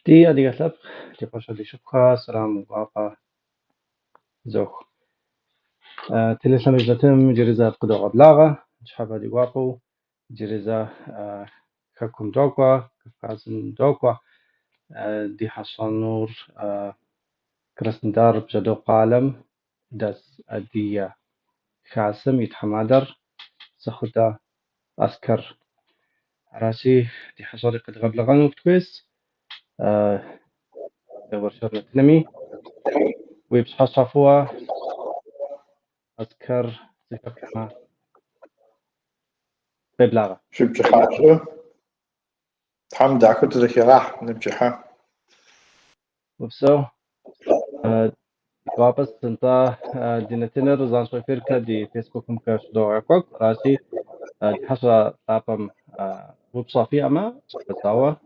دي أدي قلب دي باشا دي شبكة سلام واقع زوخ تلسم جتم جريزة قدوة بلاغة شحابة دي واقو جريزة كاكم دوكوا كفازن دوكوا دي حصان نور كرسندار بجدو قالم داس أدي خاسم يتحمادر سخدا أسكر راسي دي حصاري قد غبلغان وكتويس دور شرنا تنمي ويبصحصفوا أذكر صفة كما ببلاغة شو بجحاجة حمد عكوت ذكي نبجحها وبسو واپس انت دينتنا رزان شوفيركا دي فيسبوك مكاش دوغاكوك راسي دي حصة طابم وبصافي أما بتاوى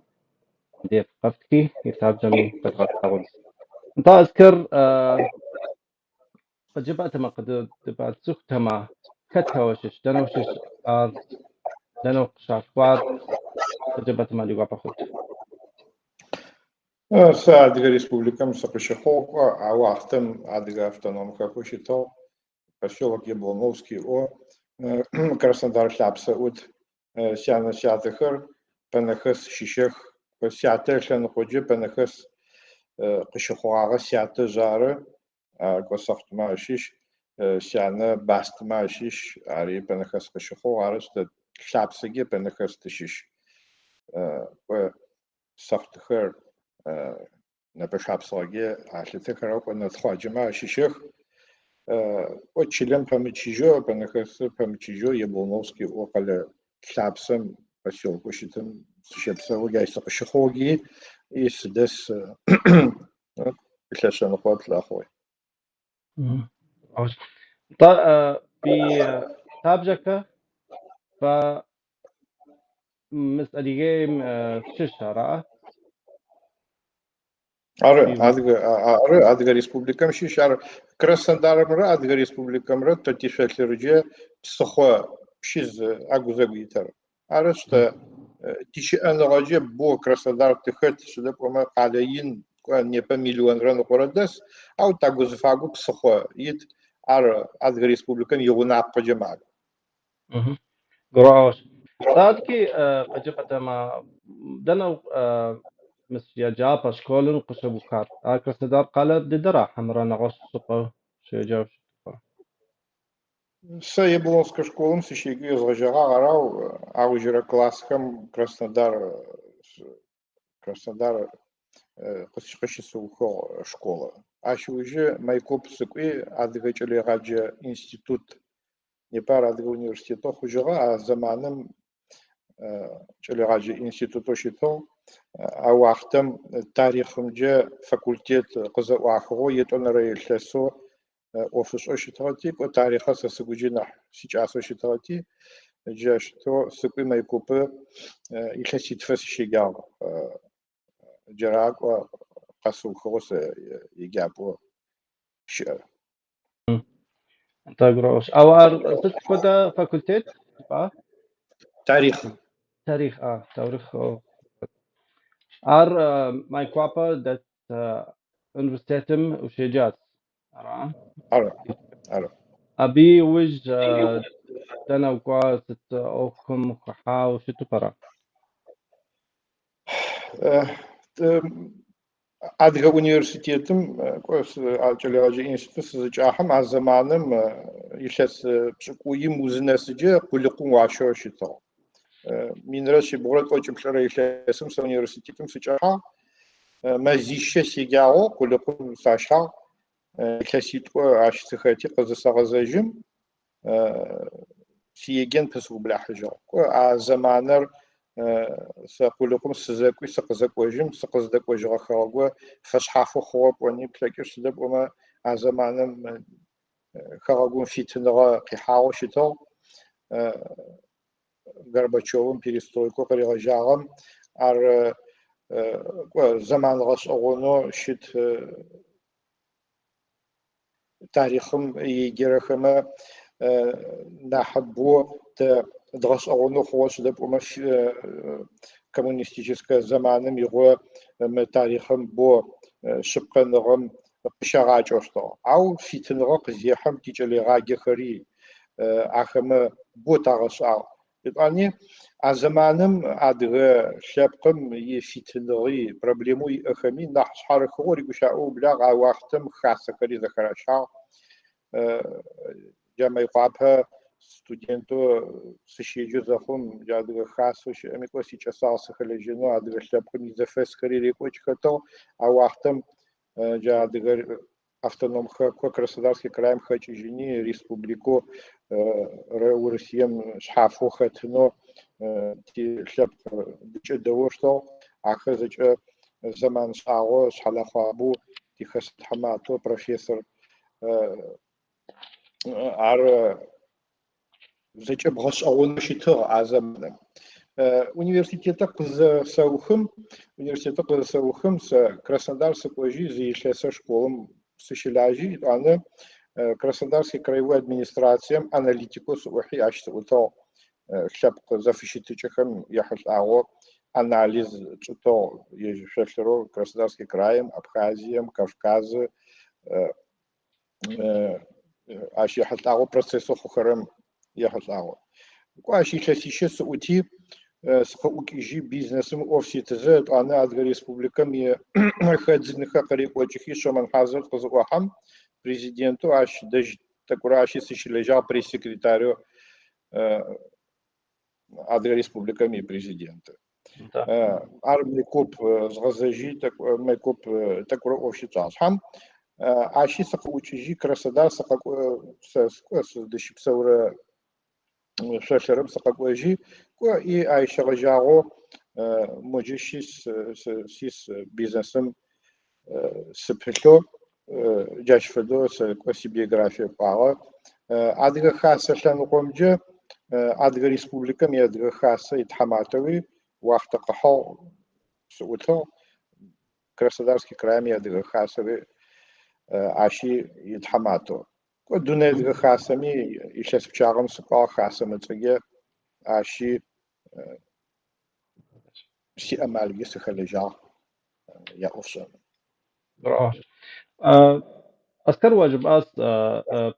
دي فقفتكي يتاب جمي تدغط تاونس انت أذكر قد جبعت ما قد جبعت سختما كتهوشش دنوشش دنو شافوات قد جبعت ما ليقوا بخوت ساعة республика Мсакышехок, а вахтем адыга автономка кушито, поселок Яблоновский о Краснодар Шляпса от Сяна Сятыхар, Пенахас Шишех, Сятыр Шенходжи, Пенахас Кышехуага Сяты Жары, Госахтма Шиш, Сяна Бастма Шиш, Ари Пенахас Кышехуага, Шляпсаги Пенахас Тишиш, Сахтыхар نبشابساگی حالت خراب و نتخواجم شیشه و چیلم پمیچیجو بنخست پمیچیجو یبلونوسکی و قل شابسم поселкушитым шепсову гайса пошехоги и сдес إيش نقاط الأخوي. في تابجك ف مسألة ششرة أدغ республикам شيشار Краснодар مرة أدغ республика مرة تتشكل رجع بسخوا شيز أجوزاقيتر أرشت تيجي أنا رجع بو Краснодар تخت شده بما قادين نيبا مليون رن قردس أو تجوز فاقو بسخوا يد أدغ республикам يغنى بجماعة. قراش تادكي قجبت ما دنو مس يا جابا شكولن قشبوكات Краснодар قال ددرا حمرا نغش سقو شجاو Яблонская школа сещеги изложила гарау, а уже классикам Краснодар Косичесухо школа. А еще уже майкоп сукви адыгачели раджа институт не пара адыга университета хужера, а заманым чели раджа институт ошито, а вахтам тарихымже факультет кызыуахого етонары лесо офис ошитати, по тариху сосугуджина сейчас ошитати, жашто сукви майкопы и хаситфас шигал جراك قصو خوص يجابو شعر. أنت قراش أو ست كده فاكولتيت تاريخ تاريخ تاريخ ماي كوابا دات universitetem وشيجات أرى أبي وج دنا وقا ست أوكم خحا وشتو برا أدغ университетом كوس أجلواجي إنستитут سجاهم عزمانم يشس بشكوي مزنسجة كلكم وعشوا شتاء من رأسي بقولك أوجب شرا يشسم س университетом سجاها ما زيشة سجاو كلكم ساشا كسيتو عشتخاتي قز سغزاجم سيجن بسوا بلا حاجة عزمانر سأقولكم سزاكوي سقزك وجم سقزدك وجه خاوة فشحافو خواب وني بلاكش سدب وما عزمانم خاوون في تنغا قحاو شتو Горбачевым перестройку къыригъэжьагъэм ар зэман гъэшӏэгъонэу щыт тарихъым игерэхэмэ нахьыб бо тэ дгъэшӏэгъонэу хъугъэ щыдэпӏомэ коммунистическэ зэманым игъо мы тарихъым бо шъыпкъэныгъэм къыщагъакӏэщтыгъ. Ау фитыныгъэ къызехьэм тикӏэлэегъаджэхэри ахэмэ бо тагъэшӏагъ. Етӏуани а зэманым адыгэ лъэпкъым ифитыныгъи проблемэу иӏэхэми нахь шъхьарыхыгъэу ригущыӏэу ублагъ а уахътэм хасэхэри зэхэрашагъ. Джамайкъуапэ студентэу сыщеджэ зэхъум адыгэ хасэу щыӏэми кӏо сикӏэсагъ сыхэлэжьэнэу адыгэ лъэпкъым изэфэсхэри рекӏокӏ а уахътэм адыгэ автономхэкӏо Краснодарский краем хэкӏыжьыни республикэу Урысием шъхьафэу хэтынэу лъэпкъ дыкӏэ дэоштыгъ. Ахэр зэкӏэ зэман шӏагъо шъхьалэхъуабэу тихэс тхьэматэу профессор ар зэкӏэ бгъэшӏэгъонэу щытыгъ а зэманым. Университетэ къызэсэухым сэ Краснодар сыкӏожьи зы илъэсэ школым сыщылажьи, етӏуанэ Краснодарский краевой администрацием аналитикэу сыӏохьи ащ сыӏутыгъ. Лъэпкъ зэфыщытыкӏэхэм ехьылӏагъо анализ чӏытыгъ шъолъырэу Краснодарский краем, Абхазием, Кавказы ащ ехьылӏагъо процессэ хъухэрэм ехьылӏагъо. Ащ илъэсищэ сыӏути сыкъэӏукӏыжьи бизнесым ӏоф ситыжъы, етӏуанэ Адыгэ Республикэм ихэдзыныхэ къырекӏокӏыхи Шэмэн Хьазыр къызыӏохьэм президентэу ащ дэжь тэкӏурэ ащи сыщылэжьагъ пресс-секретарэу Адыгэ Республикэм ипрезиденты. Ар Майкоп згъэзэжьи Майкоп тэкӏурэ ӏоф щытшӏашъхьэм ащи сыкъэӏукӏыжьи Краснодар сыздэщыпсэурэ шъолъырэм сыкъэкӏожьи и айщэгъэжьагъэу моджэ сис бизнесым сыпылъэу джащ фэдэу сэкӏо сибиографие кӏуагъэ. Адыгэ хасэ лъэныкъомкӏэ Адыгэ Республикэм иадыгэ хасэ итхьэматэуи уахътэ къыхьыгъ сыӏутыгъ. Краснодарский краем иадыгэ хасэри ащи итхьэматэу. Дуней адыгэ хасэми илъэс пчъагъэм сыкӏуагъ хасэм ыцӏыгэ ащи сиӏэмалги сыхэлэжьагъ яӏофшӏэн. أذكر واجب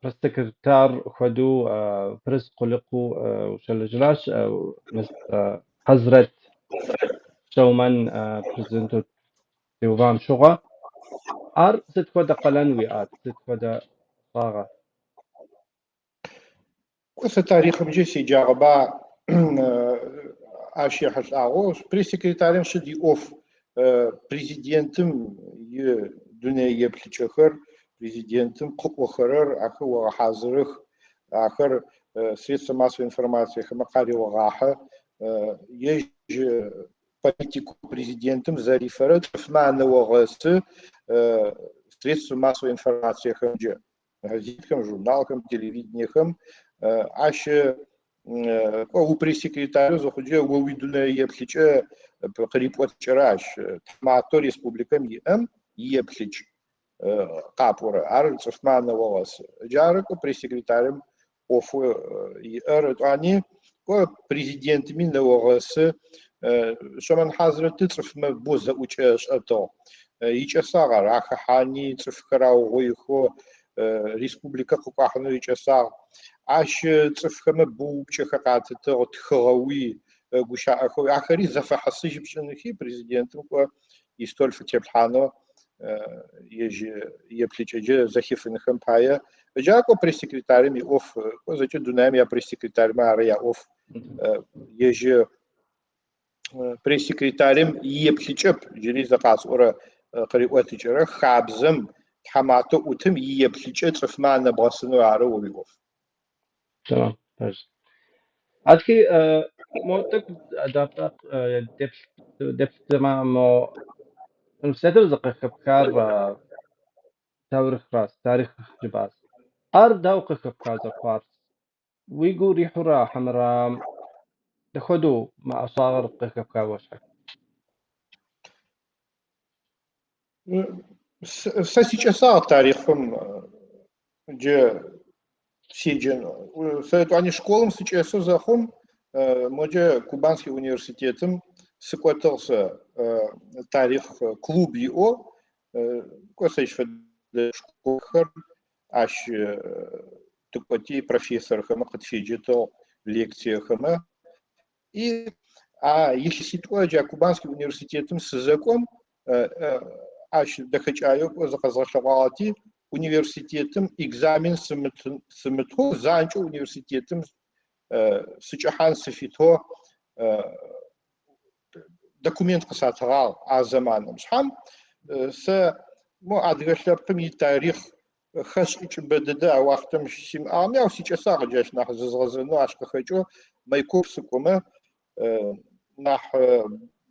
برستكرتار خدو برس قلقو وشلجراش حضرت شومن برزنتو تيوفام شغا ست خدا قلنويات ست خدا صاغة Коса тарихым же сиджагъба ащ ехьылӏагъэу пресс-секретарем щыдиӏоф президентым дуней еплъыкӏэхэр президентым къыӏохэрэр ахэр огъэхьазырых, ахэр средства массовой информациехэмэ къаригъэгъахьэ, ежь политику президентым зэрифэрэ цӏыфмэ анэогъэсы средства массовой информациехэмджэ газетэхэм, журналхэм, телевидениехэм ащ у пресс-секретарю зэхъуджэ о уидунэ еплъыкӏэ къырипӏоткӏэрэ ащ тхьэматэу республикэм иӏэм иеплъыкӏ къапӏорэ ар цӏыфмэ анэогъэс. Джары пресс-секретарым ӏофу иӏэр етӏуани президентми нэогъэсы Шэмэн Хьазрэты цӏыфмэ бо зэӏукӏэ шӏэтыгъ. Икӏэсагъ ар ахэхьани цӏыфхэр аугъоихэу республикэ къыкӏуахьынэу икӏэсагъ. Ащ цӏыфхэмэ боупчӏэхэ къатытыгъ, тхыгъэуи гущаӏэхэу ахэри зэфэхьысыжь пшӏыныхи президентым истол фытеплъхьанэу ежь еплъыкӏэджэ зэхифыныхэм пае ыджакӏо пресс-секретарым иӏоф зэкӏэ дунаим я пресс-секретарымэ ары яӏоф ежь пресс-секретарым иеплъыкӏэп джыри зэкъасӏорэ къыриӏотыкӏэрэ хабзэм тхьэматэу ӏутым иеплъыкӏэ цӏыфмэ анэбгъэсынэу ары уиӏоф. تمام ماشي أذكي موتك دابتك دبت ما مو المستدر زق خبكار تاريخ جباس أر داوق خبكار زقارس ويقول ريحورا حمرا دخدو مع صاغر قيقة كاوشة سيجسار تاريخهم جا سيجن они школам сейчас захом може кубанский университетом секватался тарих клуб его косач школхар аш тукати профессор хама катфиджитал лекция хама и если ситуация кубанский университетом с закон аш дахачаю заказашавати университетом экзамен сымытхо занчо университетом сычахан сыфито документ касатral азаманом шхам с мо адгашлапкам и тарих хашич бдда вахтам сим амя сейчас агаш нах зазгазно ашка хочу майкоп сукома нах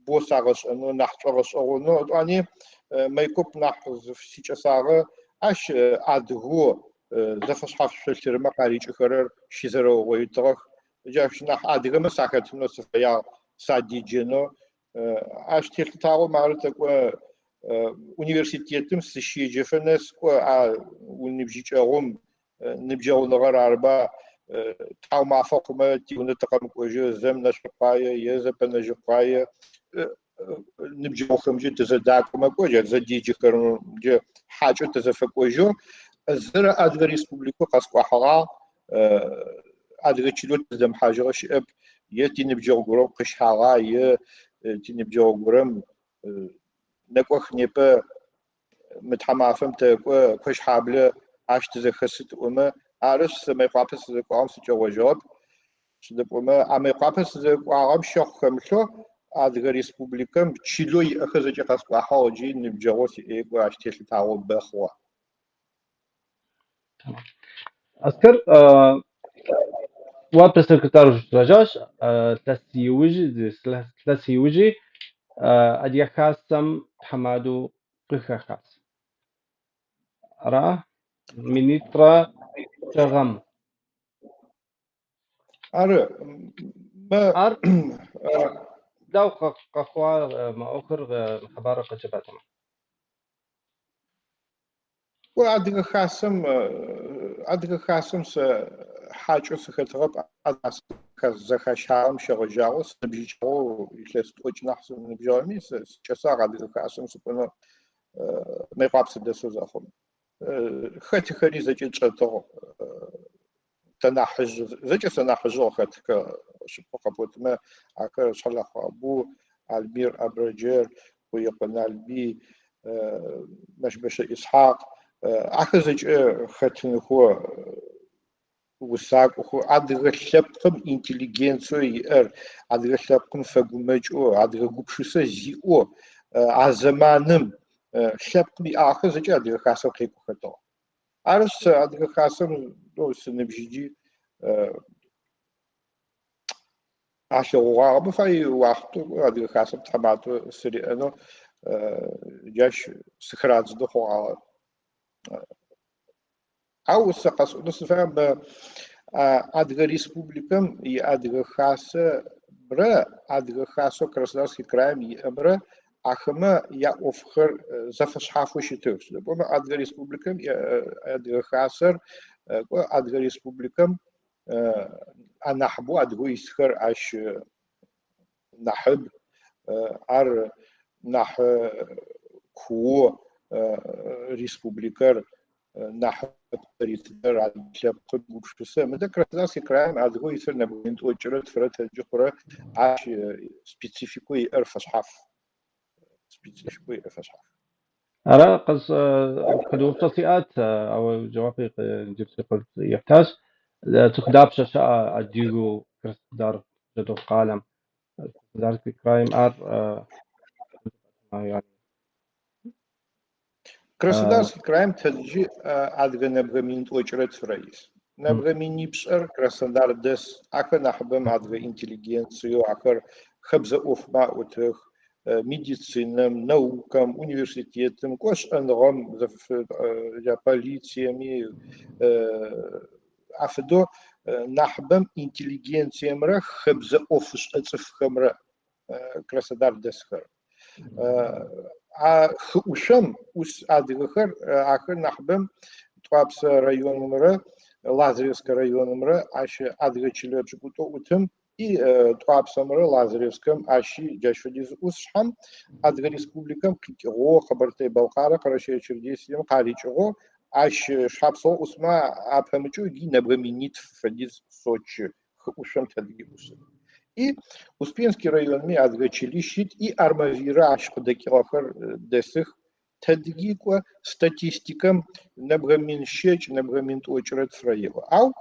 босагаш но нах чогаш но они майкоп нах сейчас ага аш адго зафашхаф шелтерма qarich xerer shizero goytog jafsh nach adgam sakat no sfaya sadijeno аш техтаго марта университетым сыщеджефэнэс унибжичэгъум ныбжэгъунэгъэр арба тхьаумафэкъумэ тиунэтэкъэм кӏожьы зэм нэшъыпкъае е зэпэнэжьыпкъае ныбжьэгъухэмкӏэ тызэдакӏомэ кӏожьэ зэдиджэхэр джэ хьакӏэ тызэфэкӏожьэу зырэ Адыгэ Республикэ къэскӏуахьыгъа Адыгэ чылэт зэмхьажьыгъэ щыӏэп е тиныбджэгъу къыщхьагъа е тиныбджэгъу нэкӏох непэ мы тхьамафэм тэкӏо къыщхьаблэ ащ тызэхэсытӏомэ арыш сэмэйкъуапэ сызэкӏуагъэм сыкӏэгъожьыгъэп сыдэкӏомэ амэйкъуапэ сызэкӏуагъэм щэхъухэмлъэу Адыгэ Республикэм чылэ иӏэхэ зэкӏэ къэскӏуахьыгъ джи ныбджэгъу сиӏэкӏо ащ телъытагъэу бэхъугъэ. أذكر وابن سكرتار رجاش تلسيوجي أدي خاصم حمادو قخ خاص أرى منيترا شغم أرى ما أر داو قخوا ما أخر خبر قجباتهم وأديك خاصم س حاجة سخطرب أداس كزخشام شغجاوس نبيجو يلست وجناحس نبيجومي سجسار أديك خاصم سبنا ما يقابس دسو زخم خاتي خري زكي تشتو تناحج زكي تناحجو خاتك شبقة بوتما أكا شلخ أبو البير أبرجير ويقنا البي مش إسحاق أخذج خاتن هو وساق هو أدرى شبكم إنتليجنسوي أدرى شبكم فجمجو أدرى جبشوسة زيو عزمانم شبكم أخذج أدرى خاصة كيكو خطأ أرس أدرى خاصة لو سنبجي عشان وعب في وقت أدرى خاصة تبعته سري أنا جاش سكرات دخوا أو سقص نصفهم Адыгэ Республикэм и Адыгэ хасэ брэ Адыгэ хасэ Краснодарский краем иӏэмрэ ахэмэ яӏофхэр зэфэшъхьафэу щытых. Бэмэ Адыгэ Республикэм Адыгэ хасэр Адыгэ Республикэм анахьбэу адыгэу исхэр ащ нахьыб ар нахь куу республикэр нахь ритер адлэпкъ гупшысэ мы Краснодарский краем адыгэу исыр нэбгынт очрэ тфрэ тэджхурэ ащ специфику иӏэр фэшъхьаф специфику иӏэр фэшъхьаф أرى قص خدوم تصيات أو جوابي جبت قلت يحتاج تخداب شاشة أديجو كريستدار جدو قالم كريستدار كرايم يعني Краснодарский краем тэджи адыгэ нэбгэминт очрэ тфрэис нэбгэмини пшӏэр Краснодар дэс ахэр нахьыбэм адыгэ интеллигенциё ахэр хэбзэ ӏофмэ ӏотых медицинэм, наукам, университетым, кӏошӏэныгъэм полициями афэдэу نحبم интеллигенциемрэ хыбзэ офыш цыфхэмрэ Краснодар дэсхэр хыушъом ус адыгэхэр ахэр нахбэм Туапсэ районымрэ Лазаревскэ районымрэ ащ адыгэ чылэ чӏыкӏутӏо ӏутым и Туапсэмрэ Лазаревскэм ащи джащфэдиз ӏусшъхьэм Адыгэ Республикэм къикӏыгъо Кабардино-Балкарэ Карачаевич Черкесием къарикӏыгъо ащ шъхьапсыгъо ӏусмэ апэмыкӏэу ги нэбгэминитф фэдиз Сочи хыӏушъом тэдыги ӏусыр. И Успенский районми адыгэ чыли щит и Армавирэ ащ къыдэкӏыгъэхэр дэсых тэдыгикӏо статистикэм нэбгэмин щэкӏ нэбгэмин тӏокӏрэ цӏрэеӏо. Ау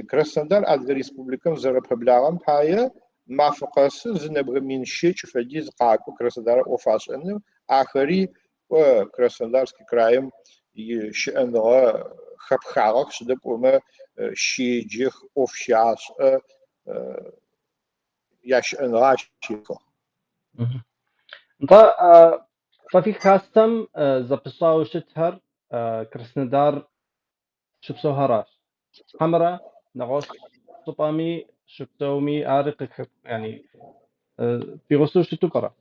Краснодар Адыгэ Республикэм зэрэпэблагъэм пае мафэ къэсы зы нэбгэмин щэкӏ фэдиз къакӏо Краснодарэ ӏоф ашӏэным ахэри Краснодарский краем щыӏэныгъэ хэпхагъэх сыдэпӏомэ щеджэх ӏоф щашӏэ ящыӏэныгъэ ащыхэх. ففي خاصة زبصاو شتهر كرسندار شبسوهراش حمرا نغوص صبامي شبسومي عارق يعني في غصوش تقرأ.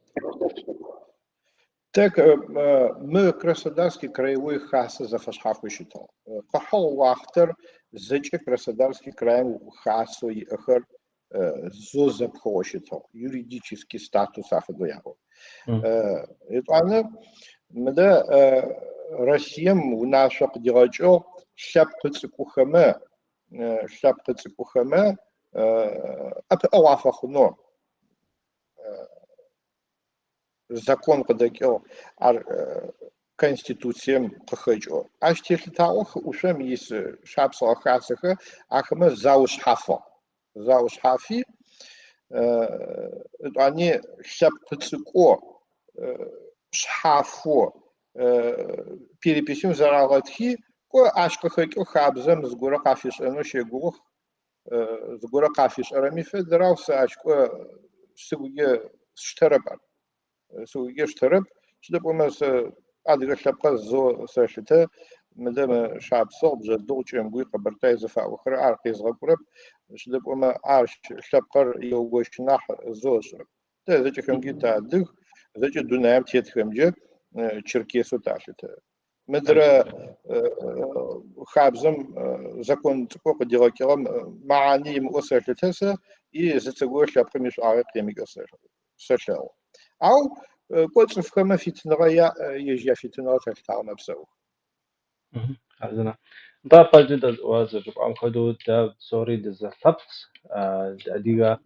Так мы Краснодарский краевой хасы зафашхафу считал. Пахал вахтер зачем Краснодарский краем хасу и эхер зозапхо считал. Юридический статус афадуяу. Это она мда Россиям у наших делачо шапка цикухаме апауафахуно закон къыдэкӏыгъ ар конституцием къыхэкӏыгъ. Ащ телъытагъо хыӏушъом ис шапсыгъэ хасэхэ ахэмэ заушъхьафи ани лъэпкъ цӏыкӏо шъхьафо переписым зэрагъэтхи ащ къыхэкӏыгъ хабзэм зыгорэ къафишӏэнэу щегугъэх. Зыгорэ къафишӏэрэми федерал сэ ащкӏо сыгуе сштэрэп. Сугештереп, сыдэпӏомэ адыгэ лъэпкъэ зо сэлъытэ мыдэ шапсыгъ бжъэдыгъ чэмгуи къэбэртай зэфаӏохэр ар къезгъэкӏурэп. Сыдэпӏомэ ар лъэпкъэр еугощынахь зо ышӏэрэп. Тэ зэкӏэхэмги тадыг, зэкӏэ дунаем тетхэмкӏэ черкесэу талъытэ. Мыдрэ хабзэм закон цӏыкӏо къыдигъэкӏыгъэм мэгъани имыӏо сэлъытэсэ и зыцэгъо лъэпкъым ишӏагъэ къемыкӏэ сэлъэгъу. Ау кӏоцӏыфхэмэ фитыныгъэ ежья фитыныгъэ хэлътагъэ мэпсэу. حزنا ده بجد وازر عم خدود ده سوري ده زفبت دقيقة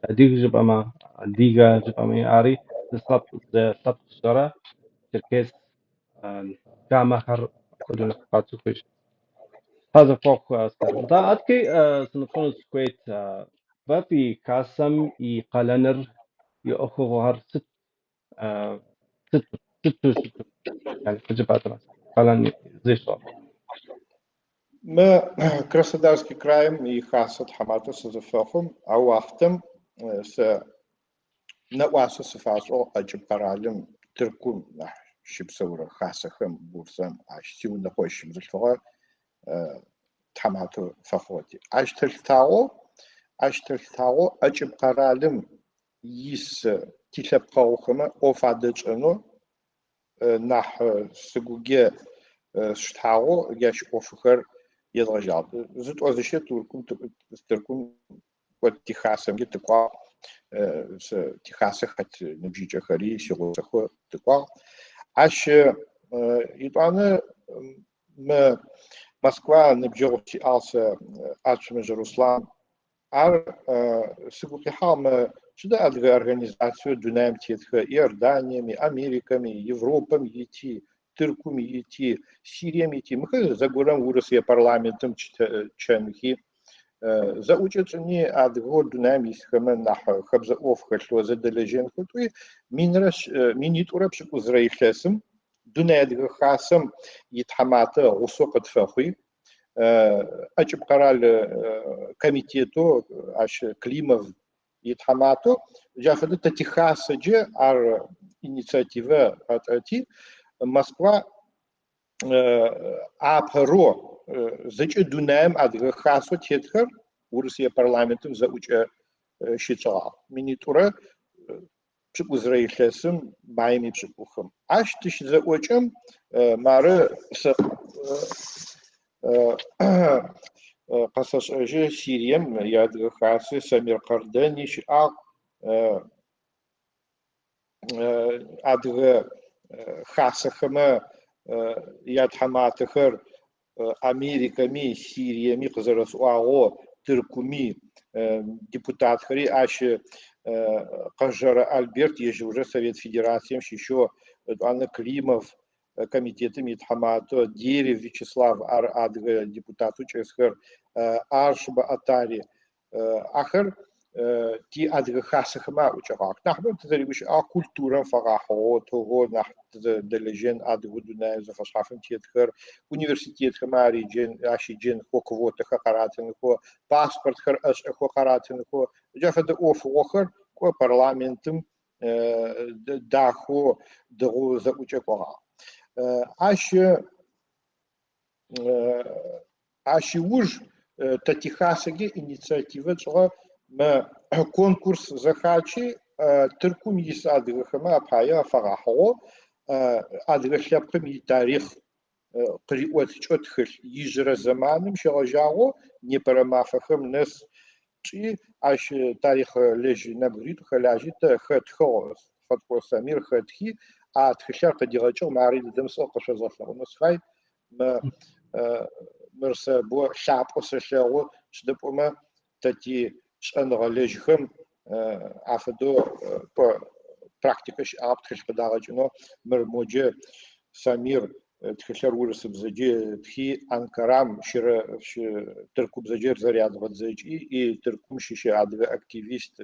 دقيقة جب أما دقيقة جب أما عاري زفبت شرا تركيز كام آخر خدون قاتو فيش هذا فوق أسكر ده أتكي سنفون سكويت ففي كاسم يقلنر يأخذ هر ست ست يعني فجبات قلن زي شو Мы Краснодарский краем и хасат хамата сызыфэхъум ау ахътэм нэӏуасэ сыфашӏо ӏэкӏыб-къэралым Тыркум нахь щыпсэурэ хасэхэм бурсэм ащ сиунэхъо щыбзылъфыгъэ тхьаматэу фэхъугъэти. Ащ тэлъытагъо ӏэкӏыб-къэралым ис тилъэпкъэгъухэмэ ӏоф адэкӏэнэу нахь сыгуге сштагъо ящ ӏофхэр едгъэжьагъ. Зытӏозыщэ Тыркум тихасэмги тыкӏуагъ. Тихасэ хэт ныбжьыкӏэхэри сигъусэхэ тыкӏуагъ. Ащ итӏуанэ мы Москва ныбджэгъу сиӏагъ Ачмыжь Руслан. Ар сыгу къихьагъ сыда адыгэ организациеу дунаем тетхэ Иорданием, Америкэм, Европэм ити, Тыркум ити, Сирием ити. Мыхэ зэгорэм Урысые парламентым чэнхи зэӏукӏэцӏыни адыгэ дунаем исхэмэ нахь хэбзэ ӏоф хэлъо зэдэлэжьэнхэуи минитӏурэ пшӏыкӏу зырэилъэсым дунай адыгэ хасэм итхьаматэ гъусэу къытфэхъуи ӏэкӏыб-къэрал комитету ащ Климов итхьаматэу джафэдэ тэ тихасэджэ ар инициативэ атӏэти Москва апэро زج دونام أدغ خاصة تيتخر ورسية برلمانتم زوجة شيتشا منيتورة بشق إسرائيل لسم بايمي بشقوخم عش تش زوجم مارة قصص أجي سيريم يادغ خاصة سمير قرداني شقاق أدغ خاصة خما ياد حماتخر أمريكا مي سوريا مي قزرس واغو تركمي депутат خري أش قجر ألبرت يجوجة Совет Федерации شيشو أنا كريمов комитетом يتحماتو ديري Вячеслав أدغ депутату чесхер أرشب أتاري آخر تي أدغ خاصة ما وجهك نحن تدريبش كультура فقاحو توغو نحن دلجين أدغ دنا زفصافن تيتخر университет خماري جن عشي جن خو كووت خقراتن خو باسبورت خر أش خو قراتن خو جافد أوف وخر خو برلمانتم داخو دغو زوجكوا أشي وج تتخاسجي инициатива شغل ما конкурс захачи تركم يسادغ خما بايا فقاحو أدغ شلبقم تاريخ قريوات تشتخل يجرى زمانم شغجاو نبرمافخم ناس شي اش تاريخ لج نبغيت خلاجي خد خوس خد سمير خدخي اتخشر قديغاچو ماري دمسو قشزخلو نسخاي ما مرسا بو شعب قصشاو شدبوما تاتي شنغلجخم افدو практикаш аптхиш قداغاچنو مرموجه سمير تخشر ورس بزجي تخي أنكرام شر تركب بزجير زرياد غزجي إيه تركم شيء عاد أكتيفيست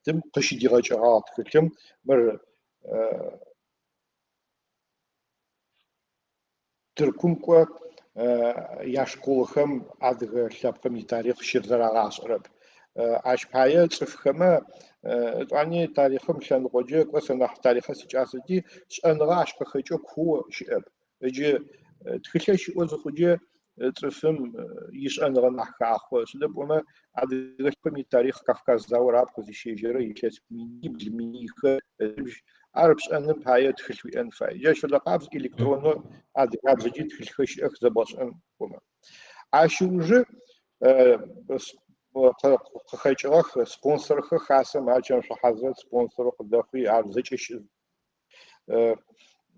تم قش ديغاجات كلهم مر تركم كوا ياشكولهم عاد شابكم تاريخ شر زراعة عرب عش بحياة صفخما يعني تاريخهم شان غوجك وسنا تاريخ سجاسدي شان غاش كخجوك هو شاب اجي تخليش وزخوجي تصفم يشان غنح كاخو سلبوما عاد كم تاريخ كافكاز زوراب كوزي شيجرا يكاس ميني بالميني عربش ان بحياة تخلوي انفا جاش لقابز الكترونو عاد قابز جي تخليش اخ باش ان بوما عاشوجي خيجرخ سبونسر خاصة ما جام شحذت سبونسر قدافي عرضش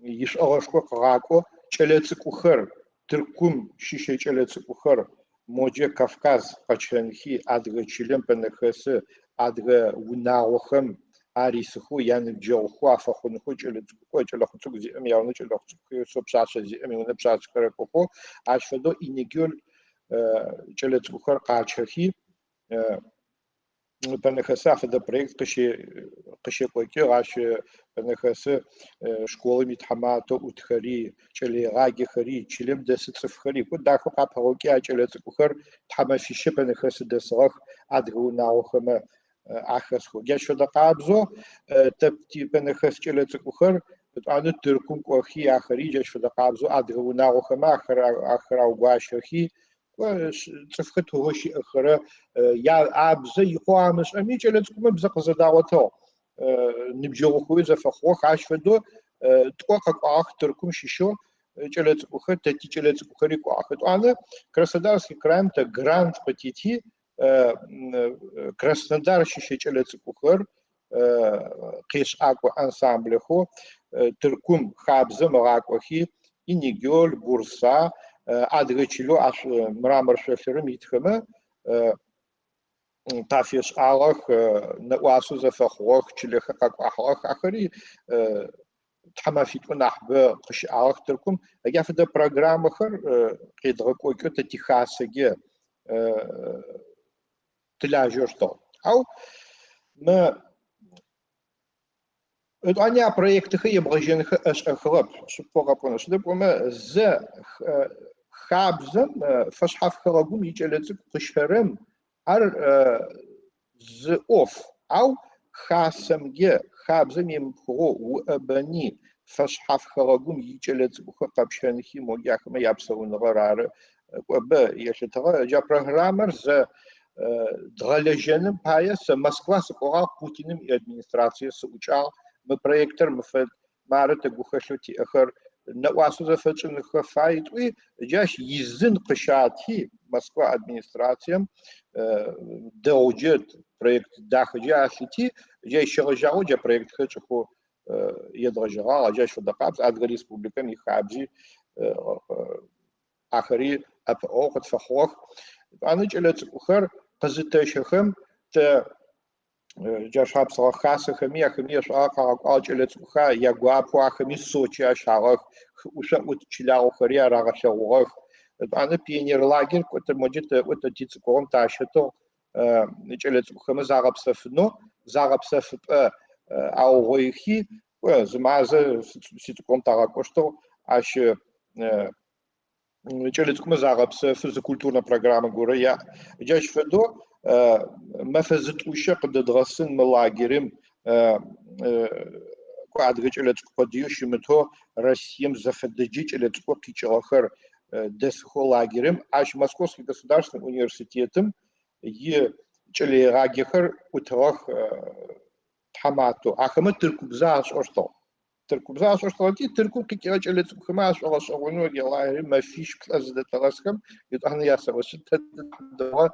يش أغشكو قاكو چلتسكو خر تركم شيشة چلتسكو خر موجة كافكاز قچنخي أدغ چلم بنخس أدغ وناوخم عريسخو يعني جوخو أفخونخو چلتسكو چلخوتسكو زي أميانو چلخوتسكو سبساش زي أميانو بساش كركوكو عشفدو إنيجول چلتسكو خر قاچخي بنخسا فدا проект قشي قوكي غاش بنخسا شكولة متحماتو وتخري چلي غاجي خري چلم دس صفخري كود داخو قاپروكي چلت كوخر تحماشي شي بنخسا دسغخ ادغو ناوخما اخسخو جاشو دا قابزو تبتي بنخس چلت كوخر انا تركم كوخي اخري جاشو دا قابزو ادغو ناوخما اخر او غاشخي وصفقت هو شيء آخر يا أبزة يقامش أمي جلتكم بزق زداوته نبجو خوي زفخو خاش فدو توقع أختركم شيشو جلت أخر تتي جلت أخري كأخت أنا كراسدارسكي كرام تا جراند بتيتي كراسدار شيشة جلت أخر قيش أكو أنسامبل خو تركم خابزة مراكوخي إنيجول بورصة أدريتشلو أش مرامر شفرم يتخمه تافيش آخ نواسو زفخوخ تشلخ قاقوخ آخري تحمافيت ونحب قش آخ تركم أجا في ده برنامج آخر قيدركوا كده تتخاسجي تلاجوش تو أو ما أنا проекты خي يبغى أش أخرب شو بقى شو ده بقى ز خابزم فشحف خرجوم يجلسك قشرم أر ز أوف أو خاسم جه خابزم يمخو وأبني فشحف خرجون يجلس بخ قبشان هي موجك ما يبصون غرار وب يشتغل جا برنامج ز دغالجنم بايا س موسكوا سقوا بوتينم ادمنسترация سوچا م проектор مفد مارت غخشتي اخر نواسو زفچن خفايت وي جاش يزن قشاتي موسكوا ادمنسترация دوجت проект дахجа شتي جاي شغجاو جا проект خچخو يدغجا جاش فدقابس ادغ республика ميخابجي آخری اب اوقات فخوخ انا جلت اخر قزتشخم ت جاشاب صار خاص خمية خمية شاقة جلت اخر يغوابوا خمي سوتشا شاغ وشا وتشلاو خريا راغشاوغ انا بينير لاجر كنت موجود وتتيتكم تاشتو جلت اخر زاغب سفنو زاغب سف او غيخي وزمازه سيتكم تاغاكوشتو اش جلتكم زاغبس في كولتورنا программа غوريا جاش فدو ما فزت وشق دغسن ملاغيرم قاعد جلتكم بديوش متو россием зафедجи جلتكم كيچاخر десхо лагерем аш Московский государственным университетом и чилегагихер утрох тамату ахмат туркубзаш ошто تركوبزاش اشتغلتي تركوب كي كيرجع خماش ولا شغلونو يلا ما فيش بلاز دتلاسكم يطحن يا سوا شت دوا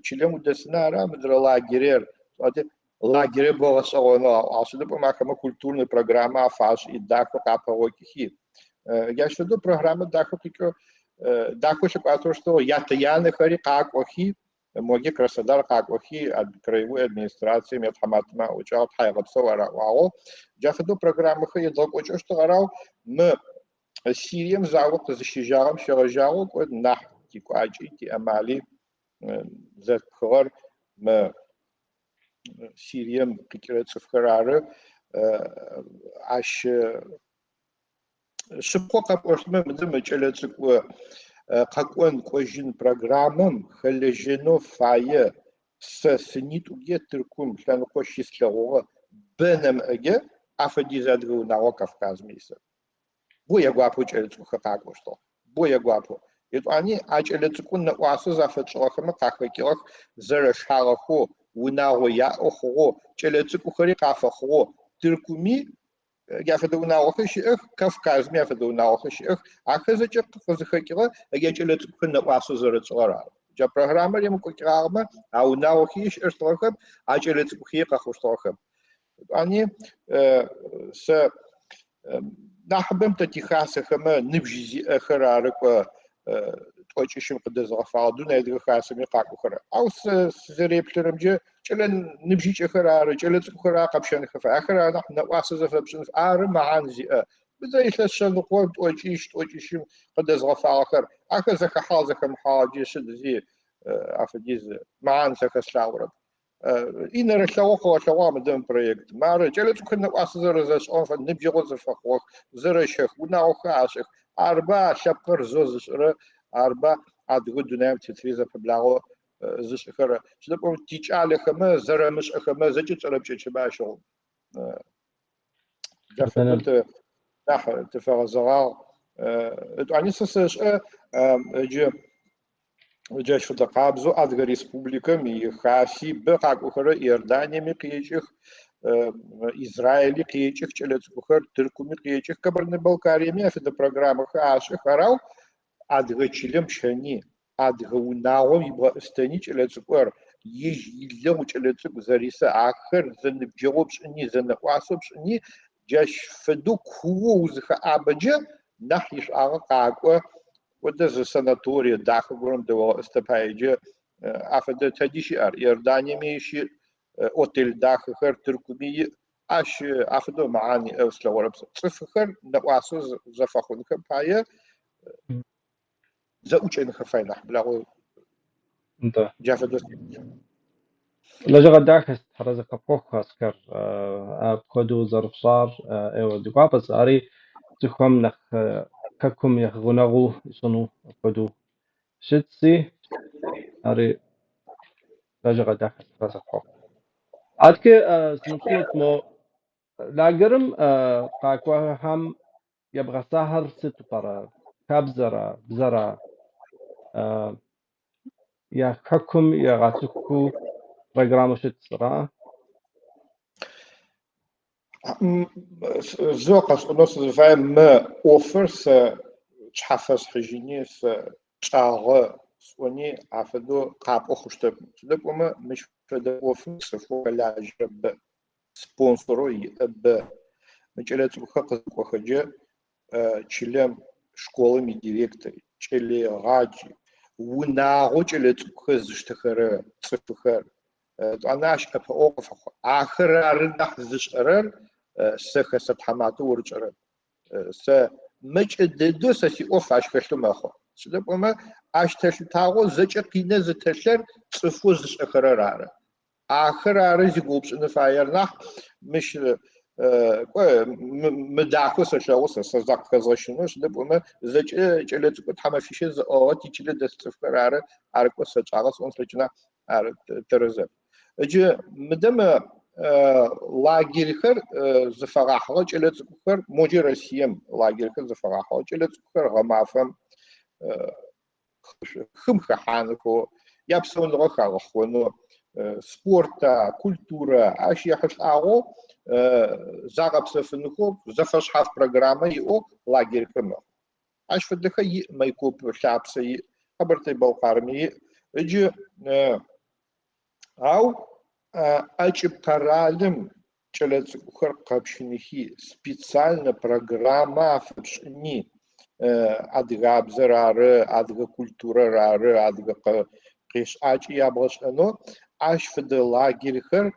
تشيلم ودسنا را مدر لاغيرير صادي لاغيري بو شغلونو عشان ما كما كولتورني программа فاش يداكو كابوكي я что программа дако кико дако что что я таяны хари какохи моги красодар какохи от краевой администрации метхаматма учал хайгатсовара вау جافدو программы хай докочо что гарау мы сирием завод защищаем шаржао код нах тикуачи ти амали закхор мы сирием кикрец в харары аш шипкока пошме мдым чэлэцэкӏо къэкӏон кӏожьын программам хэлэжьэнэу фае сэ сынитӏуге тыркум лъэныкъо щислъэгъугъэ бэнэмэгэ афэдиз адыгэ унагъо Кавказым исэ. Бо ягуапэу кӏэлэцӏыкӏухэр къакӏощтыгъ. Бо ягуапэу. Етӏуани а кӏэлэцӏыкӏун нэӏуасэ зафэчӏыгъэхэмэ къахэкӏыгъэх зэрэшхагъэхэу унагъо яӏо хъугъэу кӏэлэцӏыкӏухэри къафэхъугъэу тыркуми яфэдэунагъохэр щыӏэх, Кавказми яфэдэунагъохэр щыӏэх, ахэзэкӏэ къызыхэкӏыгъэ ягъэкӏэлэцӏыкӏухэр нэӏуасэ зэрэцӏыгъэр ары. Джа программэр емыкӏокӏыгъагъэмэ а унагъохи щыӏэщтыгъэхэм а кӏэлэцӏыкӏухи къэхъущтыгъэхэм. Они сэ нахьыбэм тэ тихасэхэмэ ныбжь зиӏэхэр арыкӏо тӏокӏищым къыдэзгъэфагъэ дунай адыгэ хасэми къакӏохэр. Ау зэреплъырэмкӏэ кӏэлэ ныбжьыкӏэхэр ары, кӏэлэцӏыкӏухэр ары къэпщэныхэ фай. Ахэр ары нахь нэӏуасэ зэфэпшӏын ары мэхьан зиӏэ. Быдэ илъэс шъэныкъо тӏокӏищым къыдэзгъэфагъэхэр. Ахэр зэхэхьагъ зэхэмыхьагъ джы щыт зи афэдиз мэхьан зэхэслъагъорэп. Инэрэ лъэгъугъэ мыдэм проект. Мары кӏэлэцӏыкӏухэр нэӏуасэ зэрэзэшӏыгъэн фай ныбджэгъо зэфэхъугъэх, зэрэщэх, унагъохэр ащэх. Арба лъэпкъыр зо зышӏырэ, арба адыгэ дунаим тетри зэпыблагъо зышӏыхэр. Щыдэпӏэм тикӏалэхэмэ зэрэмышӏэхэмэ зэкӏэ кӏэрэпкӏэкӏымэ ащыгъ. Джафэдэ нахь тыфэгъэзэгъагъ. Етӏуани сэ сэшӏэ джы джащ фэдэ къабзэу Адыгэ Республикэм ихаси бэ къакӏохэрэ Иорданиями къекӏых, Израили къекӏых кӏэлэцӏыкӏухэр, Тыркуми къекӏых, Кабардино-Балкариями афэдэ программэхэр ашӏых. Арау адыгэ чылэм пшъэни, адыгэ унагъом ибгъэӏыстэни кӏэлэцӏыкӏухэр ижъ илэу кӏэлэцӏыкӏу зэрисэ ахэр зэныбджэгъо пшӏыни, зэнэӏуасэу пшӏыни джащ фэдэу кууо узыхэӏабэджэ нахь ишӏуагъэ къакӏо. وده санатория дахэ горэм дэгъэӏыстэ паеджэ афэдэ тэди щыӏэр. Иорданиями щыӏ отель дахэхэр, Тыркуми иӏ. Ащ афэдэу мэхьан иӏэу слъэгъорэп. Цӏыфхэр нэӏуасэ зэфэхъунхэм пае зэӏукӏэныхэ фай нахь благъэу. Да. Джафэдэ لجا داخل حرزة كبوخ أسكر أبخدو زرفصار أيوة دقابس أري تخم نخ ككم يخغنغو يصنو أبخدو شتسي أري لجا داخل حرزة كبوخ عادك سنبصلت مو لاجرم قاكوا هم يبغى سهر ست برا كابزرا بزرا يا حكم يا غاتكو برنامج صرا زوقس نص الفاي ما اوفرس تحفظ حجيني س تشاغ سوني عفدو قاب اخشتب دبوما مش فدا اوفرس فوق لاجب سبونسروي اب مجلات بخق وخجه تشلم شكولة مي ديريكتور تشلي غاجي وناغو تشلي تخز اشتخر تصفخر أنا أشوف أوقف آخر أردنا زشرر سخ ستحماتو ورجرر س مش ددو سسي أوف أشكشتو ماخو سدب أما أشتش تاغو زجر قينة زتشر صفو زشخرر عره آخر أرزي قوبس نفايرنا مش مدعكو سشاو سزاق كزاشنو سدب أما زج جلت كنت حماشيش زأوتي جلت دستفكر عره عركو سجاغس ونسلجنا عره ترزب اجي مدام لاجيرخر زفراحه جلتكر موجي رسيم لاجيرخر زفراحه جلتكر غمافم خم خانكو يابسون رخا خونو سبورتا كولتورا اشي حشاغو زاغب سفنكو زفش حاف програма يو لاجيرخر اش فدخي ما يكوب شابسي خبرتي بالقارمي اجي أو أجيب كرالم چلت خر قبشنيهي специально программа фшни адыга абзарары адыга культурарары адыга قيش أجي يابغشنو أش فد لاجيرخر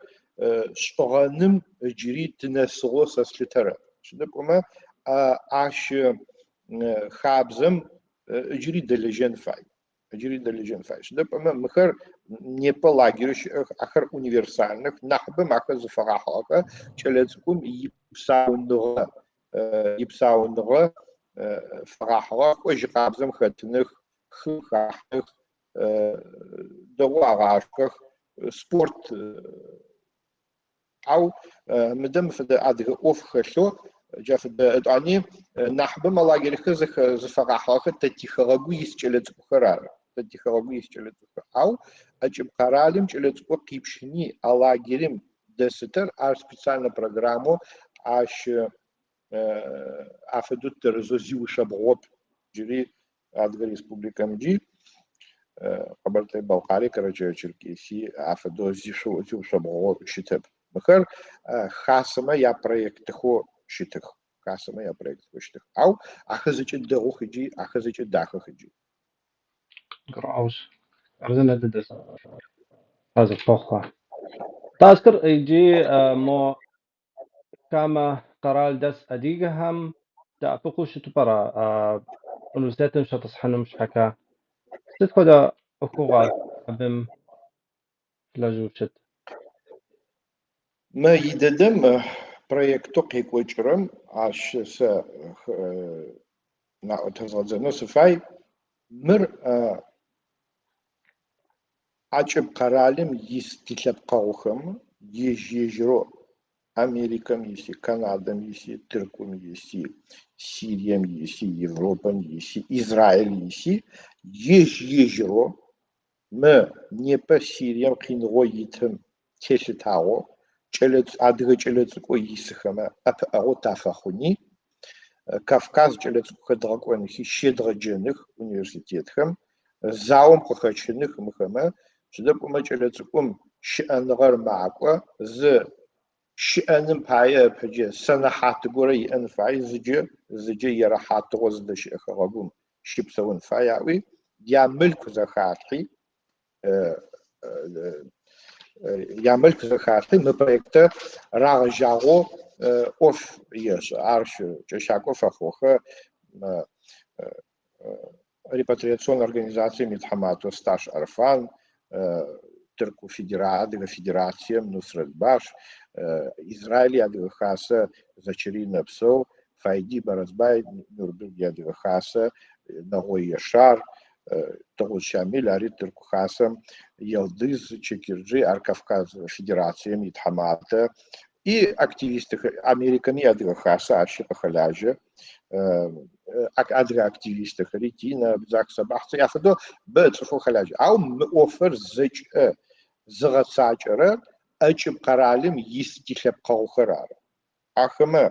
شغنم جري تنسغو سسلتر شنو بما أش خابزم جري دلجن فاي جري دلجن فاي شنو بما مخر не полагаешь ахэр универсальных нахбы махэ зыфагахага челэцкум ипсаундыгы фагахага кожигабзым хэтных хахых догагашках спорт أو مدام في هذا أوفخلو جاف أني نحب ملاقي زفقاحة تتيخرجوا يسجلت بخرار تتيخرجوا يسجلت أو أجيب قرالم جلت بقيبشني على جريم دستر على специальную программу аж أفدوت ترزوزي وشبغوب جري هذا республика مجي قبلت بالقاري كرجع تركيسي أفدوزي شو وشبغوب شتب مخر خاصة يا проект خو شتخ خاصة يا проект خو شتخ أو أخذت الدغو خجي أخذت الداخل خجي قراوش أرزنا ددس هذا الفخة تذكر يجي مو كما قرال دس أديجة هم تعبقوا شتو برا ونزلتم شتصحنم مش حكا ستخدا أخوغا بم لاجو شت ما يددم проект قيك وجرم عش س نا تزغزنا سفاي مر عجب قرالم يستلب قوخم يجيجرو أمريكا يسي كندا يسي تركم يسي سوريا يسي يوروبا يسي إسرائيل يسي يجيجرو ما نيبا سوريا قينغو يتم تيشتاو چلت أدغ چلت كو يسخما أب أغو تافخوني كافكاز چلت خدغكون هي شيدغ جنخ университетхэм заом къыхэчыных мыхэмэ чъыдэкӏумэ кӏэлэцӏыкӏум щыӏэныгъэр макӏо зы щыӏэным пае пэджэ сэнэхьатыгорэ иӏэн фай зыджэ ерэхьатыгъо зыдэщыӏэхэгъэгум щыпсэун фай ауи ямылъку зэхалъхьи ямылъку зэхалъхьи мы проектэ рагъэжьагъо ӏоф ешӏы ар кӏэщакӏо фэхъохэ репатриационной организации Митхамату Сташ Арфан, Тырку Адыга Федерация Нусрат Баш, Израиль Адыга Хаса Зачерина Псов, Файди Баразбай Нурбек Адыга Хаса, Нагой Яшар, Тогут Шамиль Ари Тырку Хаса, Ялдыз Чекирджи Аркавказ Федерация Митхамата, и активисты Американы адыгэ хаса ащи къыхэлажьэ адыгэ активисты ритина бзакса бахца яфдо бэцфо хэлажьэ ау мыофер зэкӏэ зыгъэцакӏэрэ ӏэкӏыб къэралым истилъэпкъэгъухэр ары ахэмэ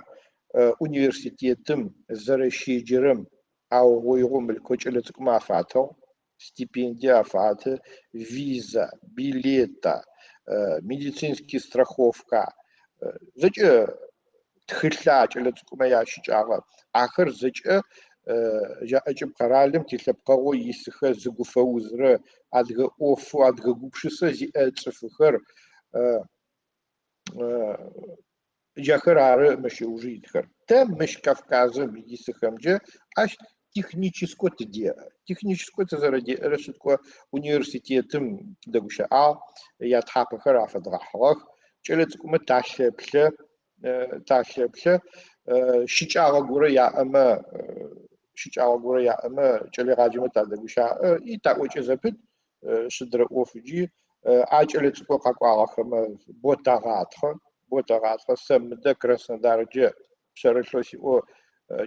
университетым зэрэщеджэрэм аугъуигъум кӏэлэцӏыкӏумэ афатэу стипендия афаты виза билета медицинский страховка зэкӏэ тхылъа кӏэлэцӏыкӏумэ ящыкӏагъэ ахэр зэкӏэ ӏэкӏыб къэралым тилъэпкъэгъо исыхэр зыгуфэузрэ адыгэ ӏофу адыгэ гупшысэ зиӏэ цӏыфыхэр джахэр ары мэщыужитхэр тэ мыщ Кавказым исыхэмджэ ащ техническое тызэрэдеӏэрэ щыткӏо университетым дэгущыӏагъ ятхьапэхэр афэдгъэхьыгъэх кӏэлэцӏыкӏумэ талъэплъэ щыкӏагъэ горэ яӏэмэ кӏэлэегъаджэмэ тадэгущаӏэ итаӏокӏэ зэпыт щыдырэ ӏофыджи а кӏэлэцӏыкӏо къэкӏуагъэхэмэ ботагъатхэ сэ мыдэ Краснодарджэ пшъэрылъэу сиӏо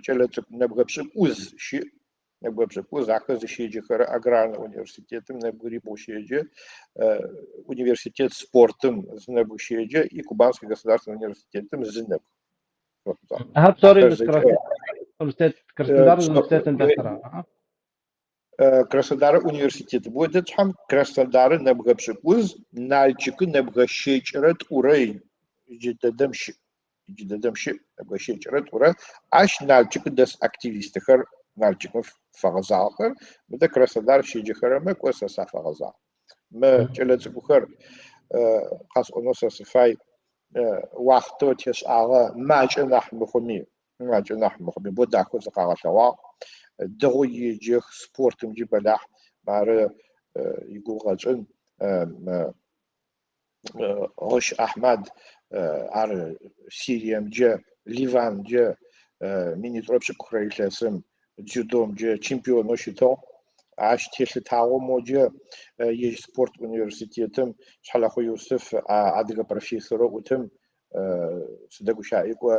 кӏэлэцӏыкӏу нэбгъэпшӏыкӏуз щыӏ нэбгъэпшӏыкӏуз ахэр зыщеджэхэрэ аграрный университетым нэбгырибгъу щеджэ университет спортым зынэбгъу щеджэ и Кубанский государственный университетым зынэбгъу. Sorry, университет Краснодар университетын дэхтара. Краснодар университет будет там Краснодар нэбгъэпшӏыкӏуз Налчыкы нэбгъэщекӏрэ тӏурэй иджыдэдэм щыӏ нэбгъэщекӏрэ тӏурэ ащ Налчыкы дэс активистэхэр Налчыкым фэгъэзагъэхэр мыдэ Краснодар щеджэхэрэмэ кӏо сэ сафэгъэзагъ. Мы кӏэлэцӏыкӏухэр къэсӏонэу сэ сыфай уахътэу тешӏагъэ макӏэ нахь мыхъуми бо дахэу зыкъагъэлъэгъуагъ дэгъу еджэх спортым джы бэлахь мары игугъэкӏын Гъош Ахьмад ар Сириемджэ Ливанджэ минитӏурэ пшӏыкӏухэрэ илъэсым дзюдомджэ чемпионэу щытыгъ ащ телъытагъэу моджэ ежь спорт университетым Шъхьэлэхъо Иусыф адыгэ профессорэ ӏутым сыдэгущаӏи кӏо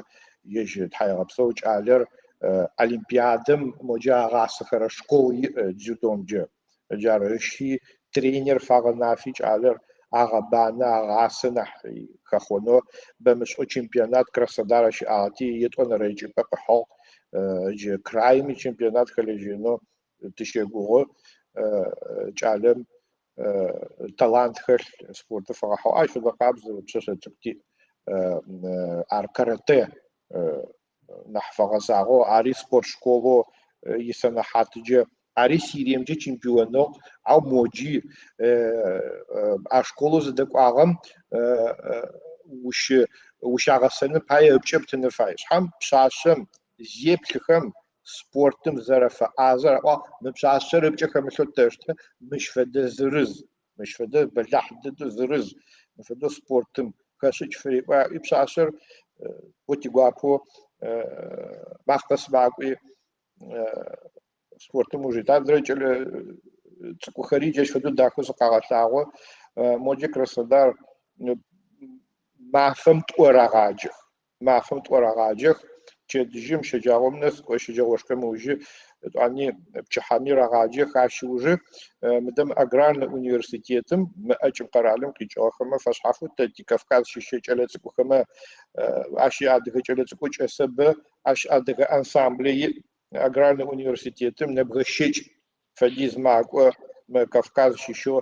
ежь тхьаегъэпсэу кӏалэр олимпиадам моджэ агъасэхэрэ школ иӏ дзюдомджэ джарыщи тренер фагъэнафи кӏалэр агъэбанэ агъасэ нахь хэхъонэу бэмышӏо чемпионат Краснодар щыӏагъти етӏонэрэ икӏыпӏэ къыхьыгъ джы крайми чемпионат хэлэжьэнэу тыщегугъо кӏалэм талантхэр спортым фэгъэхьыгъ ащ фэдэ къабз пшъэшъэ цӏыкӏути ар каратэ нахь фэгъэзагъэу ари спорт школэу исэнэхьатыджэ ари Сириемджэ чемпионэу ау моджи а школэу зыдэкӏуагъэм ущагъэсэны пае ыкӏэ птыны фай шъхьэм пшъашъэм зеплъыхэм спортым зэрэфэӏазэр мы пшъашъэр ыкӏэ хэмылъэу тэштэ мыщ фэдэ зырыз мыщ фэдэ бэлахь дэдэ зырыз мы фэдэ спортым хэшъыкӏ фрекӏуа пшъашъэр отигуапэу махъэсмакӏуи спортым ужитадрэ кӏэлэ цӏыкӏухэри джащ фэдэу дахэу зыкъагъэлъагъо моджэ Краснодар мафэм тӏорагъаджэх чэджым щэджагъом нэс кӏо щэджагъошхэмэ ужы ани пчыхьэми рагъаджэх ащыужы мыдэм аграрный университетым мы ӏэкӏыб къэралым къикӏыгъэхэмэ фэшъхьафэу тэ Кавказ щыщэ кӏэлэцӏыкӏухэмэ ащ адыгэ кӏэлэцӏыкӏу кӏэсэбэ ащ адыгэ ансамблэ иӏ аграрный университетым нэбгъэщекӏ фэдиз макӏо мы Кавказ щыщэу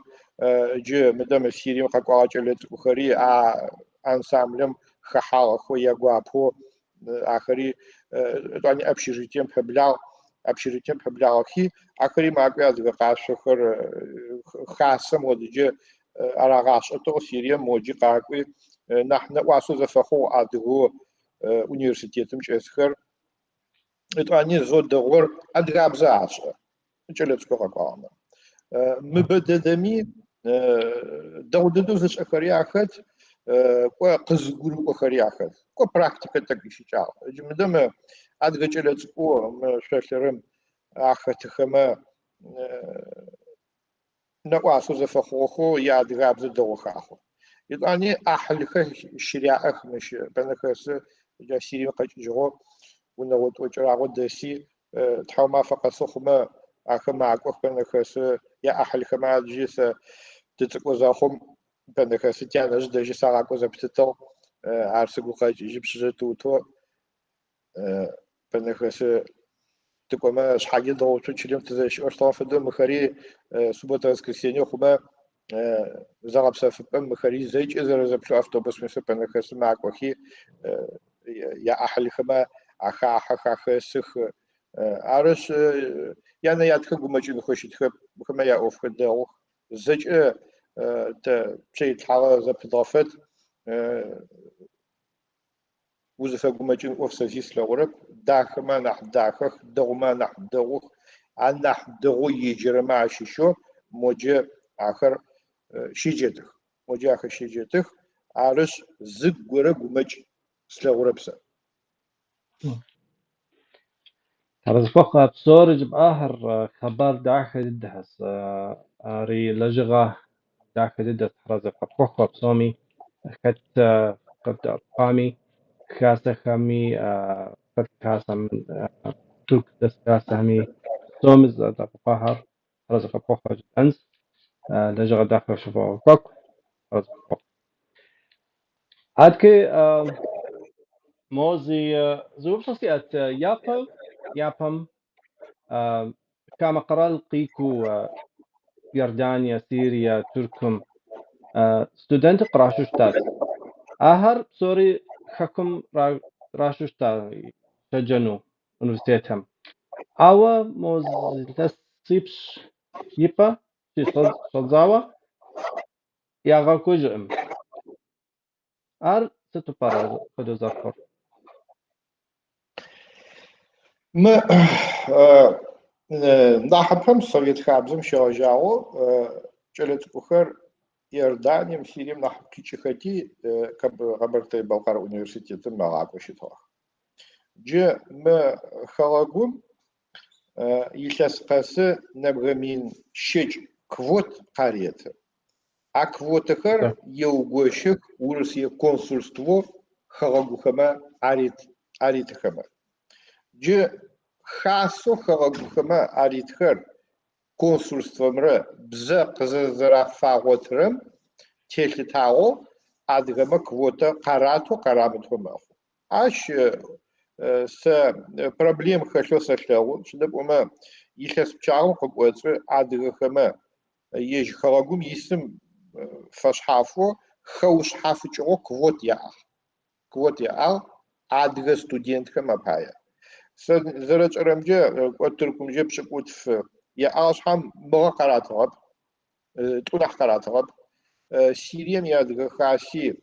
джы мыдэм Сирием къэкӏуагъэ кӏэлэцӏыкӏухэри а ансамблем хэхьагъэхэу ягуапэу ахэри ани общежитием пэблагъэхи ахэри макӏои адыгэ къашъохэр хасэм одэджэ арагъашӏэтэу Сирием моджи къакӏои нахь нэӏуасэу зэфэхъугъ адыгэу университетым кӏэсхэр ани зодэгъор адыгабзэ ашӏэ кӏэлэцӏыкӏу къэкӏуагъэмэ мыбэ дэдэми дэгъу дэдэу зэшӏэхэри ахэт кӏо къызыгурыӏохэри ахэт кӏо практикэ тӏэкӏу щыкӏагъ ыджы мыдэм адыгэ кӏэлэцӏыкӏу мы шъолъырым ахэтыхэмэ нэӏуасэу зэфэхъугъэхэу иадыгабзэ дэгъу хахъо يعني أحلك الشريعة مش بنكس جاسيري قجرو ونوت وجرا دسي تحوما فقط سخمة أخما أكوخ بنكس يا أحلك ما جيس تتقوزاهم بنكس تيانا جدا جي ساعة قوزا بتتو عارسكو قاج جيبش جتوتو بنكس تقوم شحاجة دو تشيلهم تزاش أشطاف دم مخاري سبوت воскресенье خما زغب سافبن مخاري زيج إذا رزبش أوتوبوس من سبنا خس معك وخي يا أحلي خما أخا سخ عرش يعني يا تخب مجن خوش تخب خما يا أوف خداو زيج ت شيء تحاول زبطافت وزفا مجن أوف سزيس لورب داخ ما نح داخخ دو ما نح دوخ عن نح دو يجري مع شيشو موجه آخر شيجتخ موجه آخر شيجتخ عارش زق ورق ومج سلوربسا هذا فقط بصورج بآخر خبر داخل الدهس ري لجغة داخل الدهس حرز فقط بصومي خت قد أرقامي كاسة خامي قد كاسة من ترك دس كاسة همي سومز دا فقهر حرز فقط أنس لجغة داخل شفاء فقط حرز فقط هادكي موزي زوب شخصيات يابم كما قرال قيكو يردانيا سوريا تركم ستودنت قراشوشتات آخر سوري حكم راشوشتا سجنوا universitetem أوا لسيبش يبا في صدزاوا ياغا كوجم ستو خدو زرفر ما نحبهم سوفيت خابزم شاجاو جلت بخير يردانيم سيريم نحب كيشخاتي كب غبرتي بلقار университет مغاكو شتوخ جي ما خلاقوم يلس قاسة نبغى من شج كوت قريت أكوتخر يوغوشك ورسية консульство خلاقو خما عريت خما جي خاصو خلاقو خما عريت خر консульство مرة بزا قززرا فاغوترم تيشتاو أدغما كوتا قراتو قرامتو ماخو أش س проблем хочу сошел, чтобы мы если сначала какой-то адыгахама есть халагум есть фашхафу хаушхафу чего квот я адыга студент хама пая زرت رمجة قلت لكم جيب شقوت في يا أصحاب بغا قراتغب تقول قراتغب سيريم يادغ خاسي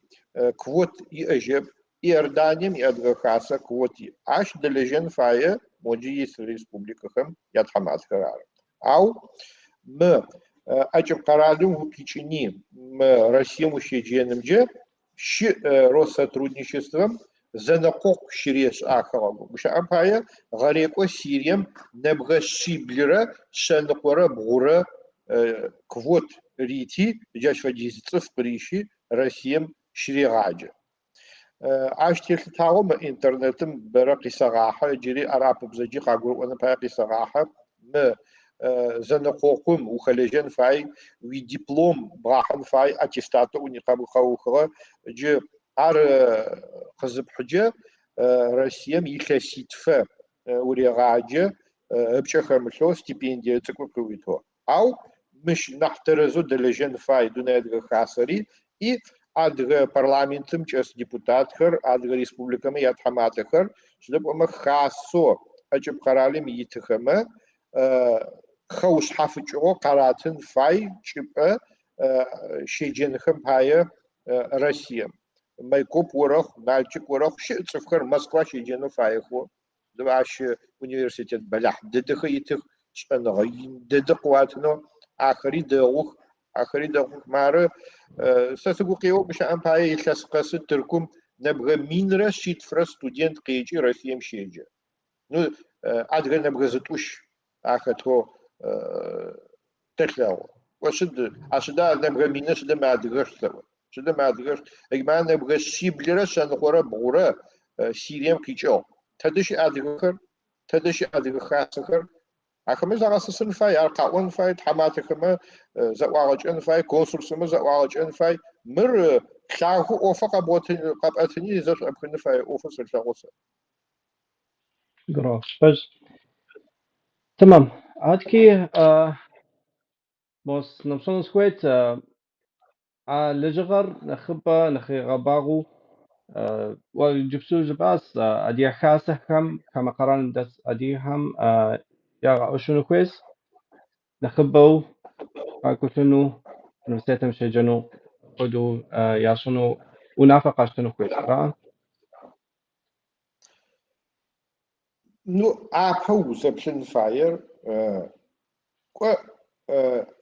كوت يأجب إردانيم يادغ خاسا كوتي عش دلجن فايا موجيس الريسبوبليكا خم يتحمات قرار أو ما أجب قرارهم هو كيشيني ما Россия مشيجينم جه ش Россотрудничеством زنقوق شريش آخرهم مش أمبايا غريقو سيريم نبغى شيبلرا شنقورا بغورا كوت ريتي جاش وجيز صف بريشي رسيم شريعاجة عاشتي تاوم انترنتم برقي صراحة جري أراب بزجي قاقول وانا باقي صراحة ما زنقوقم وخليجن فاي وي دبلوم براحن فاي اتستاتو ونقابو خوخرا جي ار قزب حجة رسيم يخسيتفا وريغاجة بشخر مشو ستيبندية تكو كويتو أو مش نحترزو دلجن فاي دون ادغ خاسري и адغ парламентым чэс депутатхэр адغ республикамэ ятхэматэхэр чтобы хасо ачып каралым итхэмэ хаушхафычо каратын фай чыпэ шедженхэм пае Россия майкоп урах налчык урах шыцыфхэр Москва шеджену файхо дваш университет балах дыдых итых чэныгы дыдыкватно آخری دقوق ماره ساسقو قيو مش أمباي يلس قصد تركم نبغى مين رشيد فرا ستودنت قيجي رسيم شيجا نو أدغى نبغى زتوش آخدو تخلاو وشد عشدا نبغى مين شد ما أدغى شلو شده مادرش اگه من نبغى سیبلیره شنخوره بغوره سیریم کیچو تدش ادیگر تدش ادیگر خاصر اخمه زغاس سنفاي ارقاون فاي تحمات خمه زواج انفاي كونسول سمه زواج انفاي مر خلاخو اوفق ابوتن قباتني زر ابخن فاي اوفس الشغوس قرا بس تمام عادكي بوس نمشون سكويت لجغر نخبا نخي غباغو والجبسو جباس أدي خاصة كما قران دس أدي هم يا أشونو كويس نخبو أكو شنو نسيتم شي جنو قدو يا شنو ونافق شنو كويس رأى نو ابو زبشن فاير كو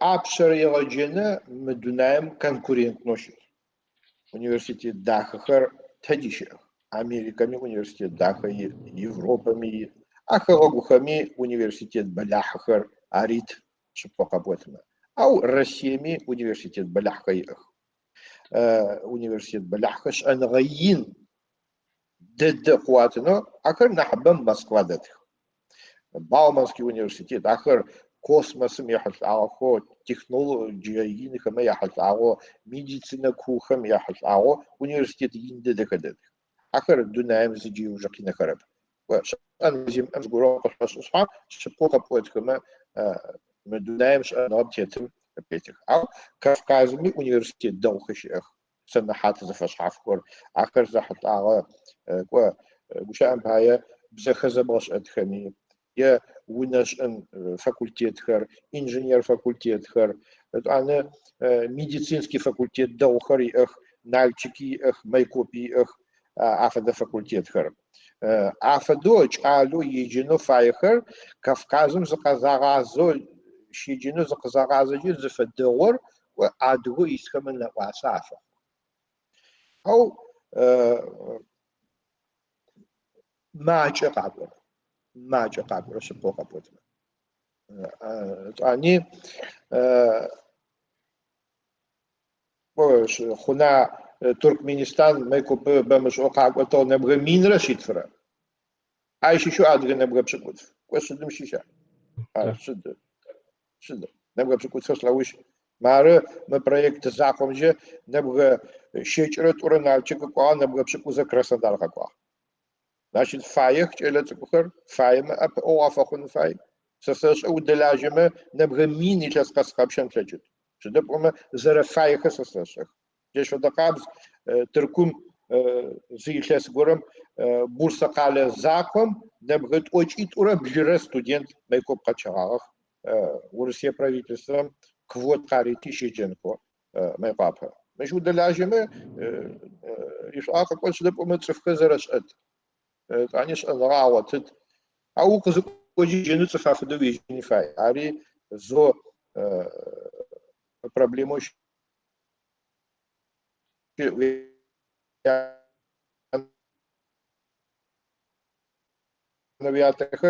ابشر يغجنا مدنايم كونكورنت نوشي университет дахахар тадишер Америками университет даха Европами ахагухами университет баляхахар арит шипокаботна ау Россиями университет баляха университет баляхаш ангаин дед قواتنا ахар нахбам Москва дед Бауманский университет ахар космосом яхалаахо технологии хама яхалаахо медицина кухам яхалаахо университет инде декадет ахар дунаем зиджи уже кинахараб واش انا زي امس قرا قصص اصحاب شبوكا بويت كما ما دونايمش انا غبتيتم بيتك او كافكازمي университет دوخش اخ سنحات زفش عفكور اخر زحت اغا كوا وشام هاي بزخزه باش ادخني يا ونش ان فاكولتيت خر انجينير فاكولتيت خر انا медицинский факультет دوخري اخ نالчики اخ مايكوبي اخ افدا فاكولتيت خر افدو чалу يجينو فايخر كافكازم زقزاغازو شيجينو زقزاغازو زفدور وادغو يسكمن واسافه او ماچ قابل ماچ قابل شبو قابل يعني وش خنا تركمانستان ما يكون بمش وقع قطع نبغى مين رشيد فرا عايش شو أدري نبغى بشكل وش دمشي شا شد نبغى بشكل فصل وش مارا ما بروجكت زعقم جه نبغى شيء شرط ورنا تشيك قا نبغى بشكل زكرسان دالك قا значит فايك إلى تكوخر فايم أب أو أفخون فاي سسش أو دلاجمة نبغى مين يجلس قصقابشان تجد شد بقوم زر فايك سسش جيش ودقابز تركم زي كلاس قرم بورصة قال زاكم نبغى توجيت ورا بجرا ستودنت ما يكون قتشغاغ ورسيا правительством كвот قاريتي شيجنكو ما يقابها مش ودلاجمة إيش آخر شد بقوم تشوف زرش أد عنيش أنغاوتت أو كذا وجي جنود سفافدو بيجيني فاي عاري زو проблему навиатах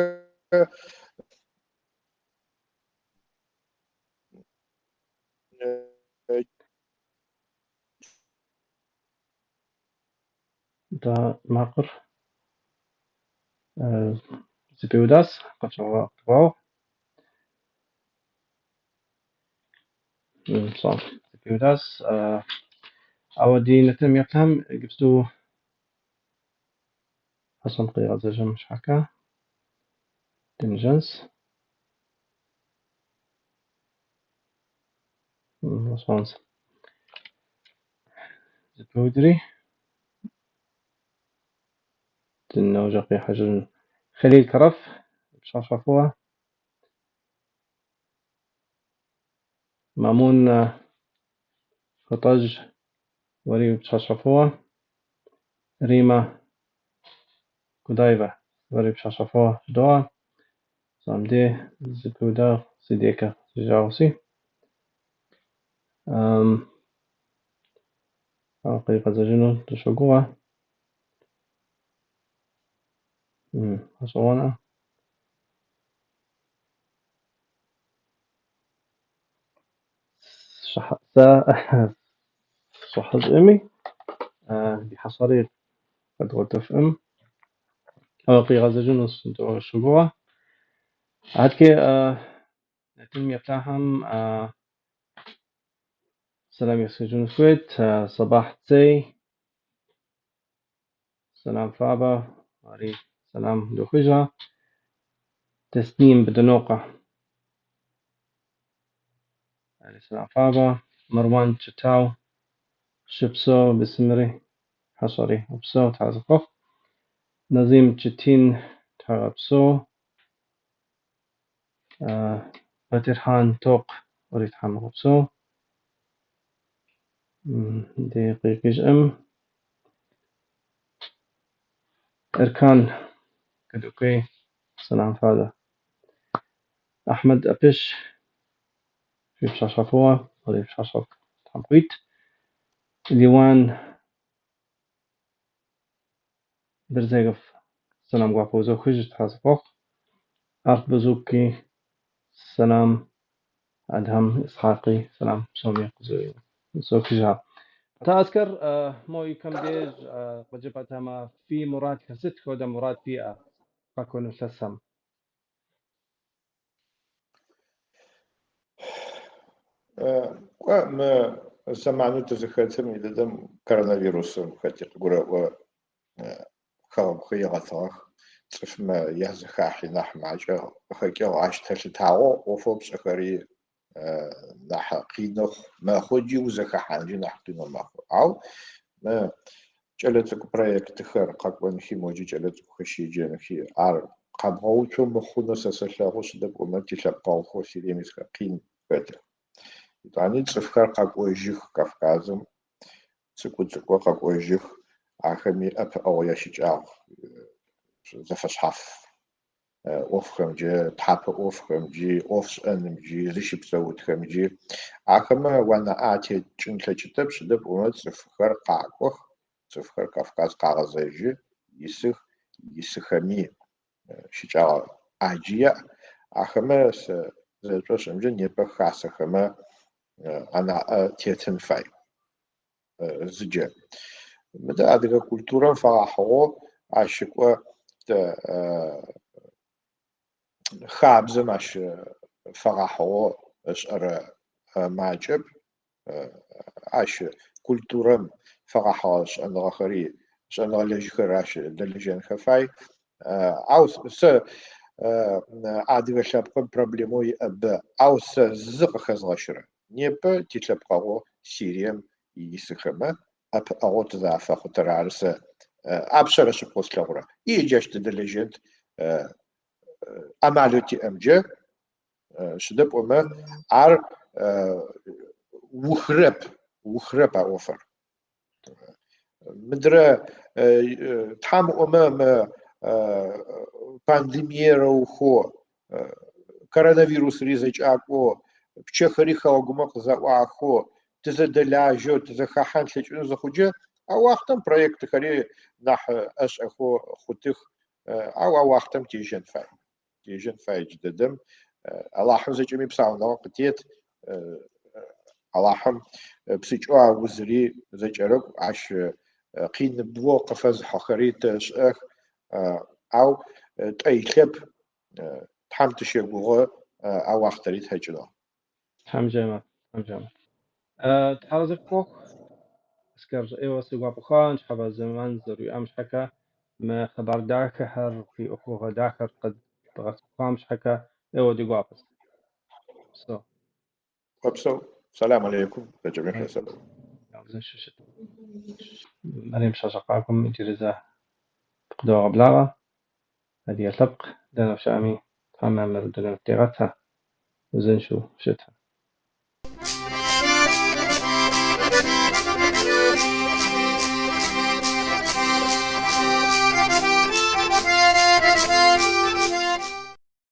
دا ماقر زبيوداس قطع قطعو صح زبيوداس أودي نتم يفهم جبتو حسن قيادة زجم مش حكا دينجنس رسبونس زبودري تنوجقي حجر خليل كرف بشرفوها مامون خطج وري بشرفوها ريما كودايفا وري بشرفوها دوا صامدي زبودا سيديكا جاوسي حقيقة زجنو تشوقوها أصوانا صحز إمي دي حصري قد غتف أوقي غزجون دو شبوع عاد كي نتم يفتحهم سلام يسجون سويت صباح تسي سلام فابا ماري سلام دو خجا تسنيم بدنوقة علي سلام فابا مروان تشتاو شبسو بسمري حصري وبسو تعزقف نظيم تشتين تعبسو فترحان توق أريد حام وبسو دقيقة إركان كدوكي سلام فادا أحمد أبش في بشاشفوة ولا بشاشف تحبيت ديوان برزيغف سلام قوافوزو خجت حاسفوخ أرق بزوكي سلام أدهم إسحاقي سلام سومي قزوي سوكجها تأذكر موي كم بيج وجبتها ما في مراد كست كودا مراد فيها قاكون التسم ما سمعنو تزخاتم إذا دم كورونا خاتي قرأ خلق خيغتاخ صف ما يهزخاحي نح معجا خيكيو عاش تلتاو وفوق سخري نح قينخ ما خجي وزخاحانجي نح قينو ماخو أو ما جلتك بروجكت خير قاكوان خي موجي جلتك خشي جانخي عار قابغو شو مخونا سسلاغوش دك ومتي لبقاو خوشي ديميس قين فاتر يعني تصفكار قاكوان جيخ كافكازم تسكو قاكوان جيخ أخمي أب أو يشجع زفشحف أوفخمجي تحب أوفخمجي أوفس أنمجي زيش بسوت خمجي أخما وانا آتي جنتلا جتب شدب ومد زفخر قاكوخ زفخر كافكاز قاغزيجي يسخمي شجع أجيا أخما زيتو شمجي نيبا خاصخما أنا تيتن فاي زجا مدى أدغا كولتورا فاحو عشقوا خابزم عش فاحو أشعر معجب عش كولتورا فاحو أشعر غخري أشعر لجخر عش دلجان خفاي عاوز س أدغا شابقا بروبليموي أب عاوز زق خزغشرة نيبا تتلبقاو سيريم يسخما أب أغوت ضعف خطر عرسة أبشر شقوس لغرة يجاش تدلجنت أمالوتي أمجا شدب وما عر وخرب أوفر مدرا تحام أمام بانديميرا وخو كورونا ريزج أكو بتشخري خواجمك زواخو تزدلاجو تزخحن تلجون زخوجة أو وقتم بروجكت خري نح أش أخو خطيخ أو وقتم تيجن فاي جددم الله حمزة جميع بساونا وقتيت الله حم بسيجوا وزري زجرق عش قين بدو قفز حخريت أش أو تأيخب تحم تشيبوغ أو وقتريت هجلا حمجامة تحرزق فوق اسكر ايوه سيقوا بخان شحبا زمان زري امش حكا ما خبر داك حر في اخوها داك قد ضغط قامش حكا ايوه دي قابس سو وبسو السلام عليكم جميع عليكم السلام السلام يا شو شت مريم شاشقاكم جرزة قدوة بلاغة هذه سبق دانا شامي تمام مردنا تيغتها وزن شو شتها